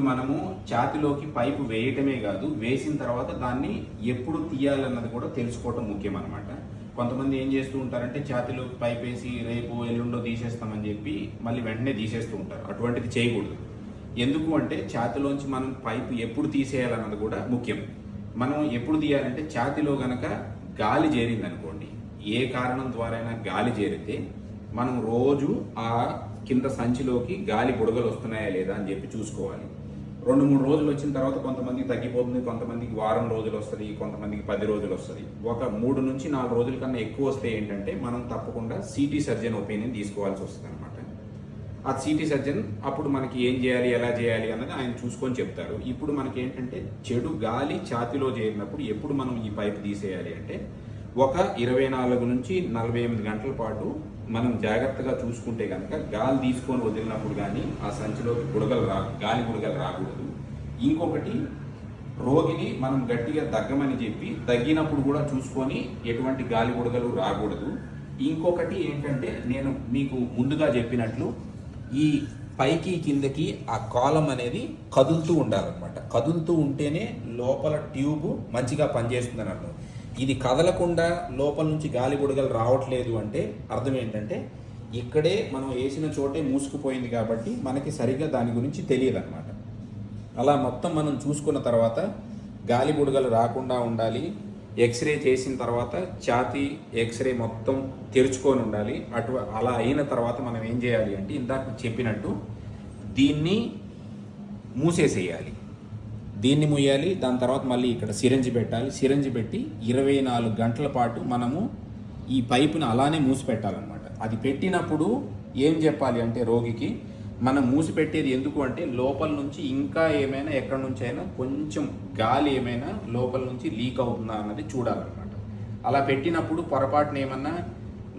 మనము ఛాతీలోకి పైపు వేయటమే కాదు, వేసిన తర్వాత దాన్ని ఎప్పుడు తీయాలన్నది కూడా తెలుసుకోవటం ముఖ్యం అనమాట. కొంతమంది ఏం చేస్తూ ఉంటారంటే ఛాతీలోకి పైప్ వేసి రేపు ఎల్లుండో తీసేస్తామని చెప్పి మళ్ళీ వెంటనే తీసేస్తూ ఉంటారు. అటువంటిది చేయకూడదు. ఎందుకు అంటే ఛాతీలోంచి మనం పైపు ఎప్పుడు తీసేయాలన్నది కూడా ముఖ్యం. మనం ఎప్పుడు తీయాలంటే ఛాతీలో గనక గాలి చేరింది అనుకోండి, ఏ కారణం ద్వారా గాలి చేరితే మనం రోజు ఆ కింద సంచిలోకి గాలి బుడగలు వస్తున్నాయా లేదా అని చెప్పి చూసుకోవాలి. 2-3 రోజులు వచ్చిన తర్వాత కొంతమందికి తగ్గిపోతుంది, కొంతమందికి వారం రోజులు వస్తుంది, కొంతమందికి 10 రోజులు వస్తుంది. ఒక 3 నుంచి 4 రోజుల కన్నా ఎక్కువ వస్తే ఏంటంటే మనం తప్పకుండా సిటీ సర్జన్ ఒపీనియన్ తీసుకోవాల్సి వస్తుంది అనమాట. ఆ సిటీ సర్జన్ అప్పుడు మనకి ఏం చేయాలి, ఎలా చేయాలి అన్నది ఆయన చూసుకొని చెప్తారు. ఇప్పుడు మనకి ఏంటంటే చెడు గాలి ఛాతీలో చేరినప్పుడు ఎప్పుడు మనం ఈ పైపు తీసేయాలి అంటే ఒక 24 నుంచి 48 గంటల పాటు మనం జాగ్రత్తగా చూసుకుంటే కనుక గాలి తీసుకొని వదిలినప్పుడు కానీ ఆ సంచిలోకి గాలి బుడగలు రాకూడదు. ఇంకొకటి, రోగిని మనం గట్టిగా దగ్గమని చెప్పి తగ్గినప్పుడు కూడా చూసుకొని ఎటువంటి గాలి బుడగలు రాకూడదు. ఇంకొకటి ఏంటంటే, నేను మీకు ముందుగా చెప్పినట్లు ఈ పైకి కిందకి ఆ కాలం అనేది కదులుతూ ఉండాలన్నమాట. కదులుతూ ఉంటేనే లోపల ట్యూబ్ మంచిగా పనిచేస్తుంది అన్నట్టు. ఇది కదలకుండా లోపల నుంచి గాలి బుడగలు రావట్లేదు అంటే అర్థం ఏంటంటే ఇక్కడే మనం వేసిన చోటే మూసుకుపోయింది కాబట్టి మనకి సరిగ్గా దాని గురించి తెలియదు అనమాట. అలా మొత్తం మనం చూసుకున్న తర్వాత గాలి బుడగలు రాకుండా ఉండాలి. ఎక్స్రే చేసిన తర్వాత ఛాతీ ఎక్స్రే మొత్తం తెరుచుకొని ఉండాలి. అలా అయిన తర్వాత మనం ఏం చేయాలి అంటే ఇందాక చెప్పినట్టు దీన్ని మూసేసేయాలి. దీన్ని ముయ్యాలి. దాని తర్వాత మళ్ళీ ఇక్కడ సిరంజి పెట్టాలి. సిరంజి పెట్టి 24 గంటల పాటు మనము ఈ పైపుని అలానే మూసి పెట్టాలన్నమాట. అది పెట్టినప్పుడు ఏం చెప్పాలి అంటే రోగికి, మనం మూసి పెట్టేది ఎందుకు అంటే లోపల నుంచి ఇంకా ఏమైనా ఎక్కడి నుంచి అయినా కొంచెం గాలి ఏమైనా లోపల నుంచి లీక్ అవుతుందా అన్నది చూడాలన్నమాట. అలా పెట్టినప్పుడు పొరపాటున ఏమన్నా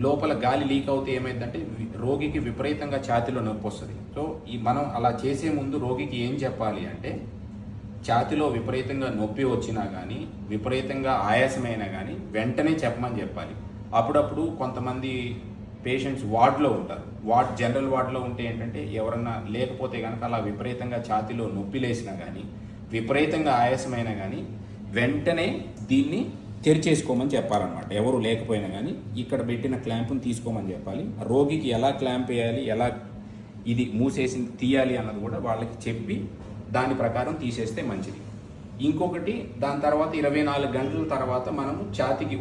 లోపల గాలి లీక్ అవుతే ఏమైందంటే రోగికి విపరీతంగా ఛాతీలో నొప్పి వస్తుంది. సో మనం అలా చేసే ముందు రోగికి ఏం చెప్పాలి అంటే, ఛాతీలో విపరీతంగా నొప్పి వచ్చినా కానీ, విపరీతంగా ఆయాసమైనా కానీ వెంటనే చెప్పమని చెప్పాలి. అప్పుడప్పుడు కొంతమంది పేషెంట్స్ వార్డులో ఉంటారు. జనరల్ వార్డులో ఉంటే ఏంటంటే ఎవరన్నా లేకపోతే కనుక అలా విపరీతంగా ఛాతీలో నొప్పి లేసినా కానీ, విపరీతంగా ఆయాసమైనా కానీ వెంటనే దీన్ని తెరిచేసుకోమని చెప్పాలన్నమాట. ఎవరు లేకపోయినా కానీ ఇక్కడ పెట్టిన క్లాంప్ని తీసుకోమని చెప్పాలి. రోగికి ఎలా క్లాంప్ వేయాలి, ఎలా ఇది మూసేసి తీయాలి అన్నది కూడా వాళ్ళకి చెప్పి దాని ప్రకారం తీసేస్తే మంచిది. ఇంకొకటి, దాని తర్వాత 24 గంటల తర్వాత మనము ఛాతీకి